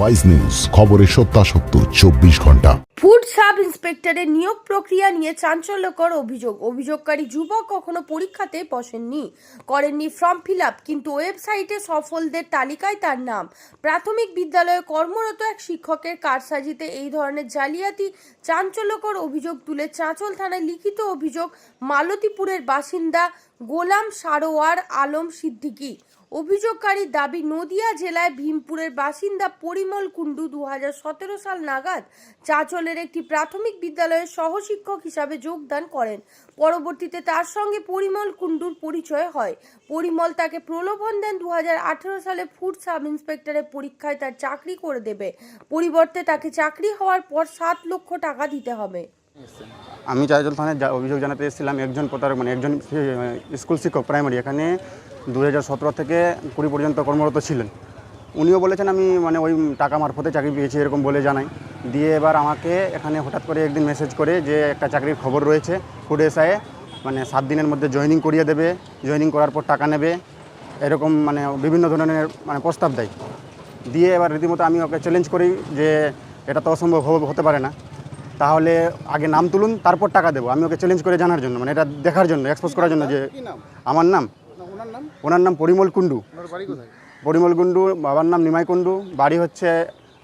Wise news, খবরের সত্যাসত্য 24 ঘন্টা। ফুড সাব ইন্সপেক্টরের নিয়োগ প্রক্রিয়া নিয়ে চাঞ্চল্যকর অভিযোগ। অভিযোগকারী যুবক কখনো পরীক্ষাতে বসেননি, করেননি ফর্ম ফিল আপ, কিন্তু ওয়েবসাইটে সফলদের তালিকায় তার নাম। প্রাথমিক বিদ্যালয়ে কর্মরত এক শিক্ষকের কারসাজিতে এই ধরনের জালিয়াতি চাঞ্চল্যকর অভিযোগ তুলে চাঁচল থানায় লিখিত অভিযোগ মালতীপুরের বাসিন্দা গোলাম সারোয়ার আলম সিদ্দিকী। অভিযোগকারীর দাবি, নদিয়া জেলায় ভীমপুরের বাসিন্দা পরিমল কুণ্ডু 2017 সাল নাগাদ চাঁচলের একটি প্রাথমিক বিদ্যালয়ের সহশিক্ষক হিসাবে যোগদান করেন। পরবর্তীতে তার সঙ্গে পরিমল কুণ্ডুর পরিচয় হয়। পরিমল তাকে প্রলোভন দেন 2018 সালে ফুড সাব ইন্সপেক্টরের পরীক্ষায় তার চাকরি করে দেবে, পরিবর্তে তাকে চাকরি হওয়ার পর 7 লক্ষ টাকা দিতে হবে। আমি চাঁচল থানায় অভিযোগ জানাতে এসেছিলাম। একজন প্রতারক একজন স্কুল শিক্ষক প্রাইমারি, এখানে 2017 থেকে 20 পর্যন্ত কর্মরত ছিলেন। উনিও বলেছেন আমি ওই টাকা মারফতে চাকরি পেয়েছি এরকম বলে জানাই। দিয়ে এবার আমাকে এখানে হঠাৎ করে একদিন মেসেজ করে যে একটা চাকরির খবর রয়েছে ফুড এসআইয়ে, 7 দিনের মধ্যে জয়েনিং করিয়ে দেবে, জয়েনিং করার পর টাকা নেবে, এরকম বিভিন্ন ধরনের প্রস্তাব দেয়। দিয়ে এবার রীতিমতো আমি ওকে চ্যালেঞ্জ করি যে এটা তো অসম্ভব হতে পারে না, তাহলে আগে নাম তুলুন তারপর টাকা দেবো। আমি ওকে চ্যালেঞ্জ করে জানার জন্য, এটা দেখার জন্য, এক্সপোজ করার জন্য যে আমার নাম, ওনার নাম পরিমল কুণ্ডু। পরিমল কুণ্ডু, বাবার নাম নিমাই কুণ্ডু, বাড়ি হচ্ছে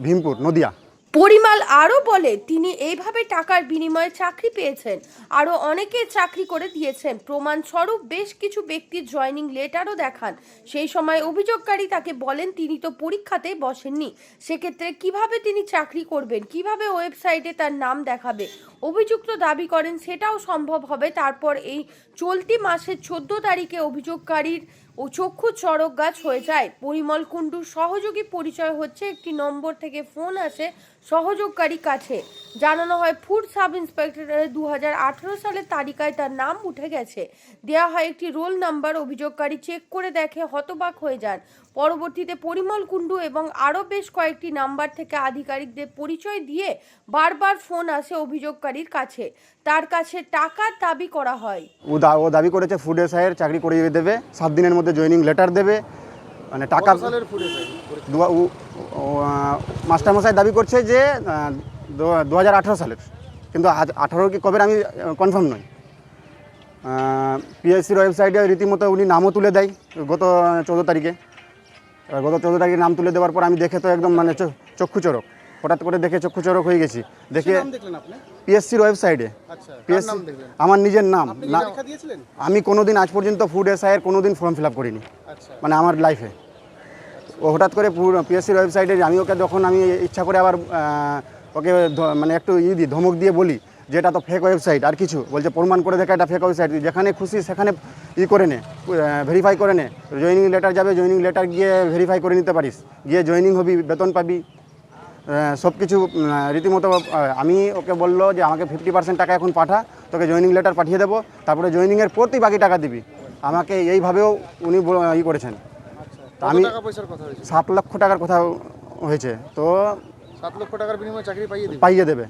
ভীমপুর, নদিয়া। পরিমল আরও বলে, তিনি এইভাবে টাকার বিনিময়ে চাকরি পেয়েছেন, আরও অনেকে চাকরি করে দিয়েছেন। প্রমাণস্বরূপ বেশ কিছু ব্যক্তির জয়নিং লেটারও দেখান। সেই সময় অভিযোগকারী তাকে বলেন তিনি তো পরীক্ষাতে বসেননি, সেক্ষেত্রে কিভাবে তিনি চাকরি করবেন, কিভাবে ওয়েবসাইটে তার নাম দেখাবে। অভিযুক্ত দাবি করেন সেটাও সম্ভব হবে। তারপর এই চলতি মাসের 14 তারিখে অভিযোগকারীর ও চক্ষু চড়ক গাছ হয়ে যায়। পরিমল কুণ্ডুর সহযোগী পরিচয় হচ্ছে একটি নম্বর থেকে ফোন আসে সহযোগকারী কাছে, জানানো হয় ফুড সাব ইন্সপেক্টরের 2018 সালের তালিকায় তার নাম উঠে গেছে। দেওয়া হয় একটি রোল নাম্বার। অভিযোগকারী চেক করে দেখে হতবাক হয়ে যান। পরবর্তীতে পরিমল কুণ্ডু এবং আরও বেশ কয়েকটি নাম্বার থেকে আধিকারিকদের পরিচয় দিয়ে বারবার ফোন আসে অভিযোগকারীর কাছে, তার কাছে টাকার দাবি করা হয়। ও দাবি করেছে ফুড এসআইয়ের চাকরি করিয়ে দেবে, 7 দিনের মধ্যে জয়েনিং লেটার দেবে, টাকা। মাস্টারমশাই দাবি করছে যে 2018 সালের, কিন্তু আজ 18 কি কবে আমি কনফার্ম নই। পিএসসির ওয়েবসাইটে রীতিমতো উনি নামও তুলে দেয় গত 14 তারিখে। গত 14 তারিখে নাম তুলে দেওয়ার পর আমি দেখে তো একদম চক্ষু চড়ক, হঠাৎ করে দেখে চক্ষু চড়ক হয়ে গেছি। দেখে পিএসসির ওয়েবসাইটে, পিএসসি আমার নিজের নাম না, আমি কোনোদিন আজ পর্যন্ত ফুড এসআইয়ের কোনোদিন ফর্ম ফিল আপ করিনি আমার লাইফে। ও হঠাৎ করে পিএসসির ওয়েবসাইটে, আমি ওকে যখন আমি ইচ্ছা করে আবার ওকে একটু ধমক দিয়ে বলি যে এটা তো ফেক ওয়েবসাইট, আর কিছু বলছে প্রমাণ করে দেখা এটা ফেক ওয়েবসাইট, যেখানে খুশি সেখানে করে নে, ভেরিফাই করে নে, জয়েনিং লেটার যাবে, জয়েনিং লেটার গিয়ে ভেরিফাই করে নিতে পারিস, গিয়ে জয়েনিং হবি, বেতন পাবি, সব কিছু রীতিমতো। আমি ওকে বললো যে আমাকে 50% টাকা এখন পাঠা, তোকে জয়েনিং লেটার পাঠিয়ে দেবো, তারপরে জয়েনিংয়ের প্রতি বাকি টাকা দিবি। আমাকে এইভাবেও উনি করেছেন। আমি 7 লক্ষ টাকার কথা হয়েছে, তো 7 লক্ষ টাকার বিনিময়ে চাকরি পাইয়ে দেবে।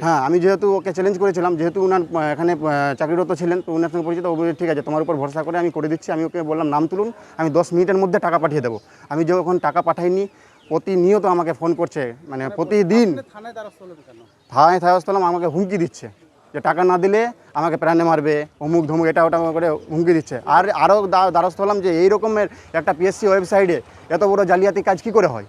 হ্যাঁ, আমি যেহেতু ওকে চ্যালেঞ্জ করেছিলাম, যেহেতু উনার এখানে চাকরিরত ছিলেন, তো উনার সঙ্গে পরিচিত, ও বলে ঠিক আছে তোমার উপর ভরসা করে আমি করে দিচ্ছি। আমি ওকে বললাম নাম তুলুন, আমি 10 মিনিটের মধ্যে টাকা পাঠিয়ে দেবো। আমি যখন টাকা পাঠাইনি, প্রতিনিয়ত আমাকে ফোন করছে, প্রতিদিন। থানায় দ্বারস্থ হলাম, আমাকে হুমকি দিচ্ছে যে টাকা না দিলে আমাকে প্রাণে মারবে, অমুক ধমুক, এটা ওটা করে হুমকি দিচ্ছে। আর আরও দ্বারস্থ হলাম যে এই রকমের একটা পিএসসি ওয়েবসাইটে এত বড় জালিয়াতি কাজ কী করে হয়।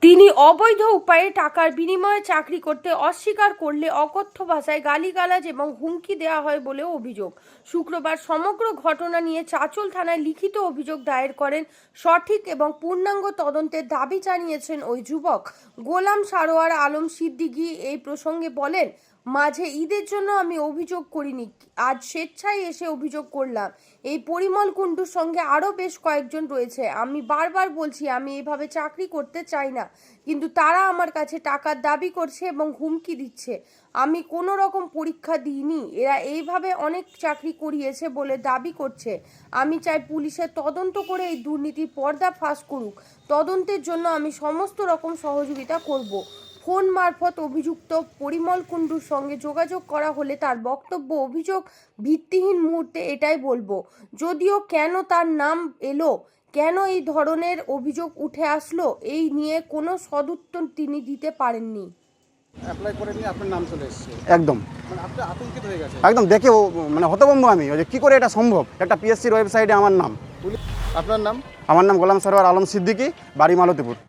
তিনি অবৈধ উপায়ে টাকার বিনিময়ে চাকরি করতে অস্বীকার করলে অকথ্য ভাষায় গালিগালাজ এবং হুমকি দেওয়া হয় বলেও অভিযোগ। শুক্রবার সমগ্র ঘটনা নিয়ে চাঁচল থানায় লিখিত অভিযোগ দায়ের করেন। সঠিক এবং পূর্ণাঙ্গ তদন্তের দাবি জানিয়েছেন ওই যুবক। গোলাম সারোয়ার আলম সিদ্দিকী এই প্রসঙ্গে বলেন, মাঝে ঈদের জন্য আমি অভিযোগ করিনি, আজ স্বেচ্ছায় এসে অভিযোগ করলাম। এই পরিমল কুণ্ডুর সঙ্গে আরও বেশ কয়েকজন রয়েছে। আমি বারবার বলছি আমি এইভাবে চাকরি করতে চাই না, কিন্তু তারা আমার কাছে টাকার দাবি করছে এবং হুমকি দিচ্ছে। আমি কোনো রকম পরীক্ষা দিইনি, এরা এইভাবে অনেক চাকরি করিয়েছে বলে দাবি করছে। আমি চাই পুলিশের তদন্ত করে এই দুর্নীতির পর্দা ফাঁস করুক। তদন্তের জন্য আমি সমস্ত রকম সহযোগিতা করব। ফোন মারফত অভিযুক্ত পরিমল কুণ্ডুর সঙ্গে যোগাযোগ করা হলে তার বক্তব্য, অভিযোগ ভিত্তিহীন। মুহূর্তে এটাই বলবো, যদিও কেন তার নাম এলো কেন এই ধরনের অভিযোগ উঠে আসলো এই নিয়ে কোনো সদুত্তর তিনি দিতে পারেননি। অ্যাপ্লাই করে নিয়ে আপনার নাম চলে এসেছে, একদম মানে আপনি আতঙ্কিত হয়ে গেছে। একদম দেখে মানে হতভম্ব আমি যে কী করে এটা সম্ভব, একটা পিএসসির ওয়েবসাইটে আমার নাম। আপনার নাম? আমার নাম গোলাম সরোয়ার আলম সিদ্দিকী, বাড়ি মালতীপুর।